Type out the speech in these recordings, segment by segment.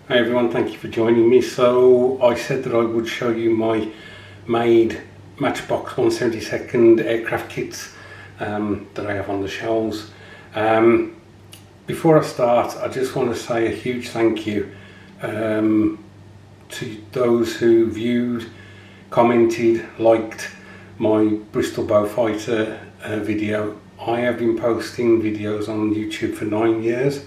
Hi everyone, thank you for joining me. So I said that I would show you my made Matchbox 1/72 aircraft kits that I have on the shelves. Before I start, I just want to say a huge thank you to those who viewed, commented, liked my Bristol Beaufighter video. I have been posting videos on YouTube for 9 years.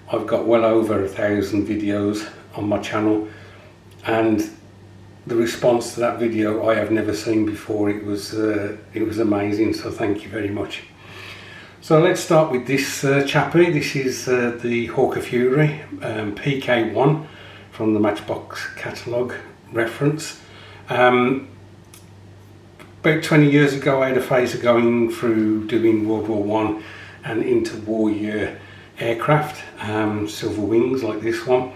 I've got well over 1,000 videos on my channel, and the response to that video I have never seen before. It was amazing, so thank you very much. So let's start with this chappie. This is the Hawker Fury PK1 from the Matchbox catalogue reference. About 20 years ago I had a phase of going through doing World War I and interwar year aircraft, silver wings like this one,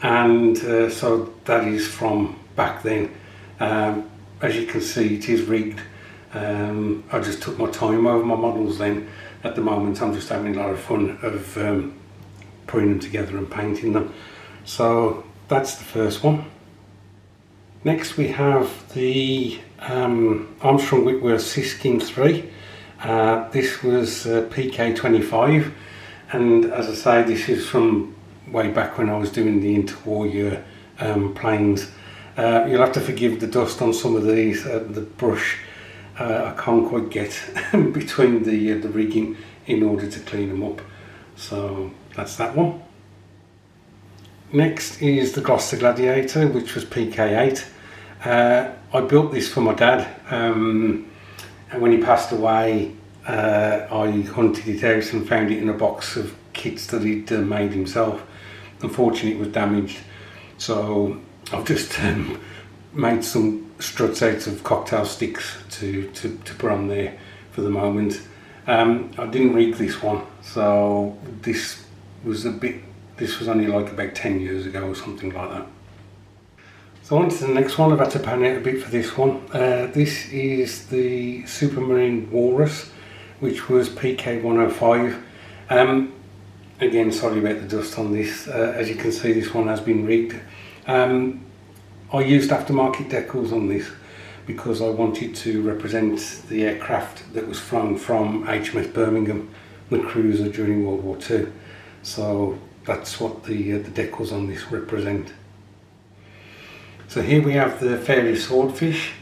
and so that is from back then. As you can see, it is rigged. I just took my time over my models then. At the moment I'm just having a lot of fun of putting them together and painting them. So that's the first one. Next we have the Armstrong Whitworth Siskin 3. This was PK25, and as I say, this is from way back when I was doing the interwar year planes. You'll have to forgive the dust on some of these. The brush I can't quite get between the rigging in order to clean them up. So that's that one. Next is the Gloucester Gladiator, which was PK8. I built this for my dad, and when he passed away I hunted it out and found it in a box of kits that he'd made himself. Unfortunately it was damaged, so I've just made some struts out of cocktail sticks to put on there for the moment. I didn't rig this one, so this was only like about 10 years ago or something like that. So on to the next one. I've had to pan out a bit for this one. This is the Supermarine Walrus, which was PK105. Again, sorry about the dust on this. As you can see, this one has been rigged. I used aftermarket decals on this because I wanted to represent the aircraft that was flown from HMS Birmingham, the cruiser during World War II. So that's what the decals on this represent. So here we have the Fairy Swordfish.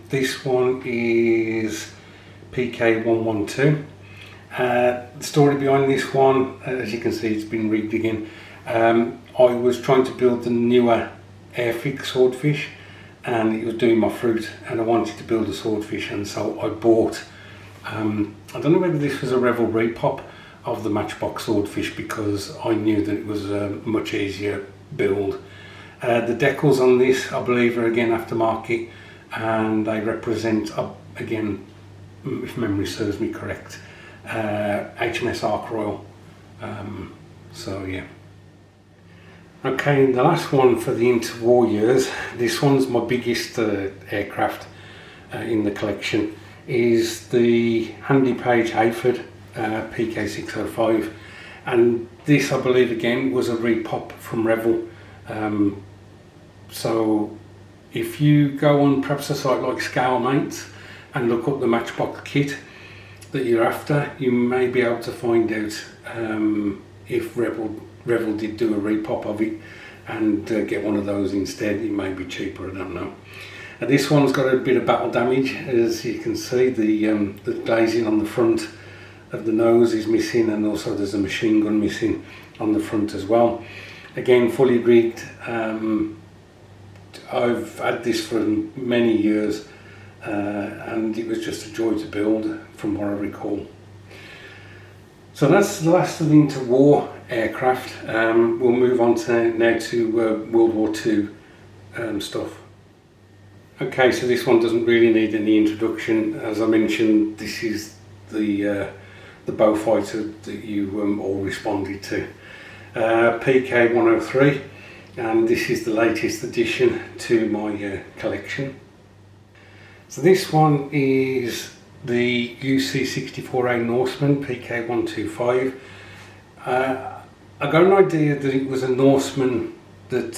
This one is PK112. The story behind this one, as you can see, it's been rigged again. I was trying to build the newer Airfix Swordfish, and it was doing my fruit, and I wanted to build a swordfish, and so I bought, I don't know whether this was a Revell repop of the Matchbox Swordfish, because I knew that it was a much easier build. The decals on this, I believe, are again aftermarket, and they represent, again, if memory serves me correct, HMS Ark Royal. So yeah. Okay, the last one for the interwar years. This one's my biggest aircraft in the collection. Is the Handy Page Hayford PK605, and this, I believe, again was a repop from Revell. So if you go on perhaps a site like Scalemates and look up the Matchbox kit that you're after, you may be able to find out if Revell did do a repop of it, and get one of those instead. It may be cheaper, I don't know. This one's got a bit of battle damage. As you can see, the glazing on the front of the nose is missing, and also there's a machine gun missing on the front as well. Again, fully rigged. I've had this for many years, and it was just a joy to build from what I recall. So that's the last of the interwar aircraft. We'll move on now to World War II stuff. Okay, so this one doesn't really need any introduction. As I mentioned, this is the Beaufighter that you all responded to. PK103, and this is the latest addition to my collection. So this one is the UC64A Norseman PK125. I got an idea that it was a Norseman that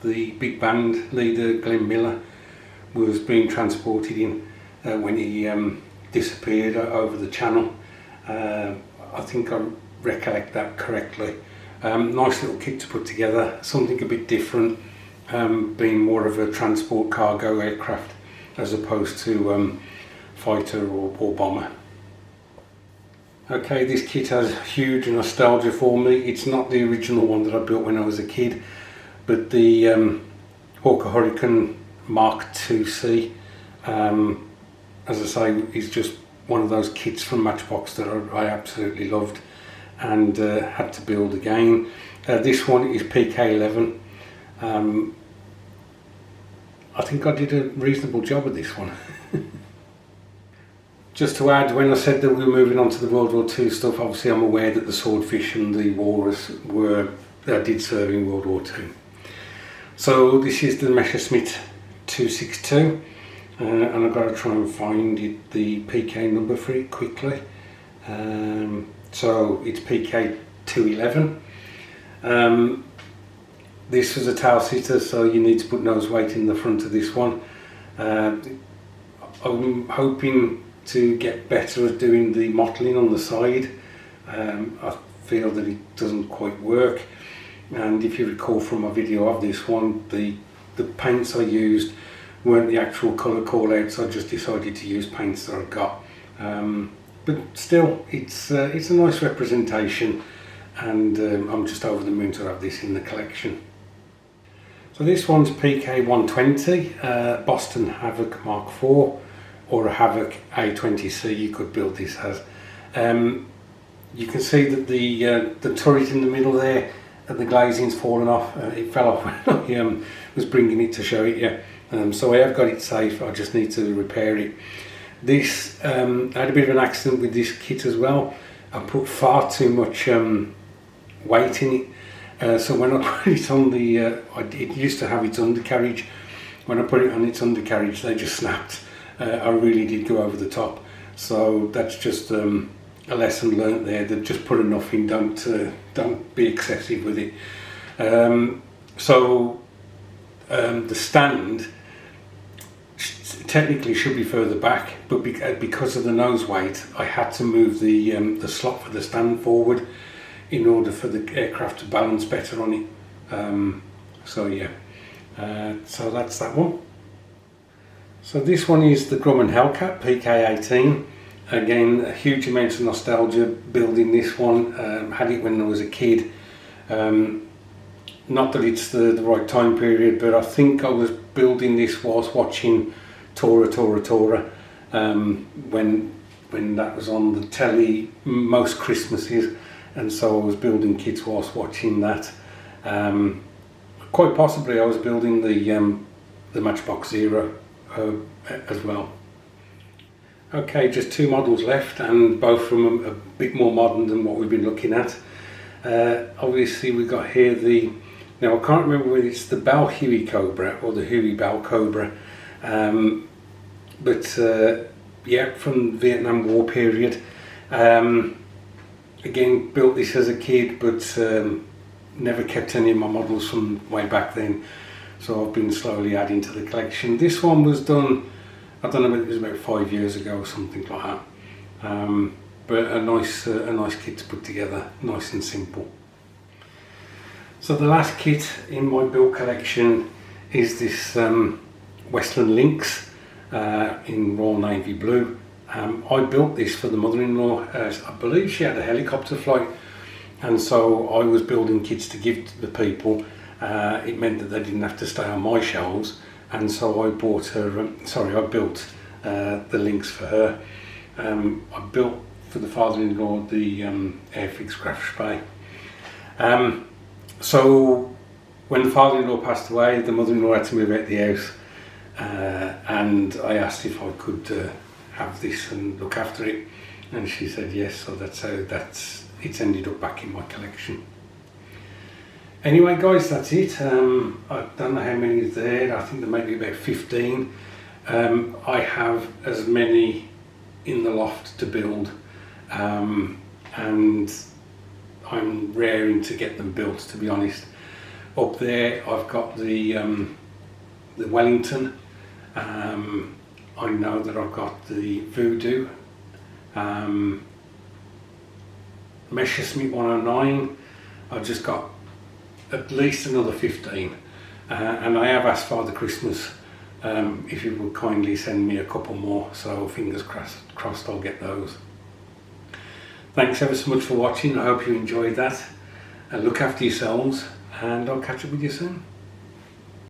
the big band leader Glenn Miller was being transported in when he disappeared over the channel. I think I recollect that correctly. Nice little kit to put together, something a bit different, being more of a transport cargo aircraft as opposed to fighter or bomber. Okay, this kit has huge nostalgia for me. It's not the original one that I built when I was a kid, but the Hawker Hurricane Mark IIC, as I say, is just one of those kits from Matchbox that I absolutely loved and had to build again. This one is PK11. I think I did a reasonable job of this one. Just to add, when I said that we were moving on to the World War II stuff, obviously I'm aware that the Swordfish and the Walrus did serve in World War II. So this is the Messerschmitt 262, and I've got to try and find the PK number for it quickly. So it's PK 211. This was a tail sitter, so you need to put nose weight in the front of this one. I'm hoping to get better at doing the mottling on the side. I feel that it doesn't quite work, and if you recall from my video of this one, the paints I used weren't the actual colour call-outs. I just decided to use paints that I've got, but still it's a nice representation, and I'm just over the moon to have this in the collection. So this one's PK 120, Boston Havoc Mark IV, or a Havoc A20C you could build this as. You can see that the turret in the middle there, the glazing's fallen off. It fell off when I was bringing it to show it you. So I have got it safe, I just need to repair it. This, I had a bit of an accident with this kit as well. I put far too much weight in it. So when I put it on the, it used to have its undercarriage. When I put it on its undercarriage, they just snapped. I really did go over the top. So that's just a lesson learnt there, that just put enough in, don't be excessive with it. The stand technically should be further back, but because of the nose weight, I had to move the slot for the stand forward in order for the aircraft to balance better on it. So that's that one. So this one is the Grumman Hellcat PK18. Again, a huge amount of nostalgia building this one. Had it when I was a kid. Not that it's the right time period, but I think I was building this whilst watching Tora, when that was on the telly most Christmases, and so I was building kits whilst watching that. Quite possibly I was building the Matchbox Zero as well. Okay, just two models left, and both from a bit more modern than what we've been looking at. Obviously we've got here now I can't remember whether it's the Bell Huey Cobra or the Huey Bell Cobra, but yeah, from the Vietnam War period. Again, built this as a kid, but never kept any of my models from way back then, so I've been slowly adding to the collection. This one was done, I don't know whether it was about 5 years ago or something like that, but a nice kit to put together, nice and simple. So the last kit in my build collection is this Westland Lynx in Royal Navy blue. I built this for the mother-in-law. I believe she had a helicopter flight, and so I was building kits to give to the people. It meant that they didn't have to stay on my shelves, and so I bought her. I built the Lynx for her. I built for the father-in-law the Airfix graph spray. So when the father-in-law passed away, the mother-in-law had to move out of the house, and I asked if I could have this and look after it, and she said yes, so that's how it's ended up back in my collection. Anyway guys, that's it. I don't know how many is there. I think there may be about 15. I have as many in the loft to build, and I'm raring to get them built, to be honest. Up there I've got the Wellington. I know that I've got the Voodoo, Messerschmitt 109. I've just got at least another 15, and I have asked Father Christmas if he would kindly send me a couple more, so fingers crossed I'll get those. Thanks ever so much for watching. I hope you enjoyed that, and look after yourselves, and I'll catch up with you soon.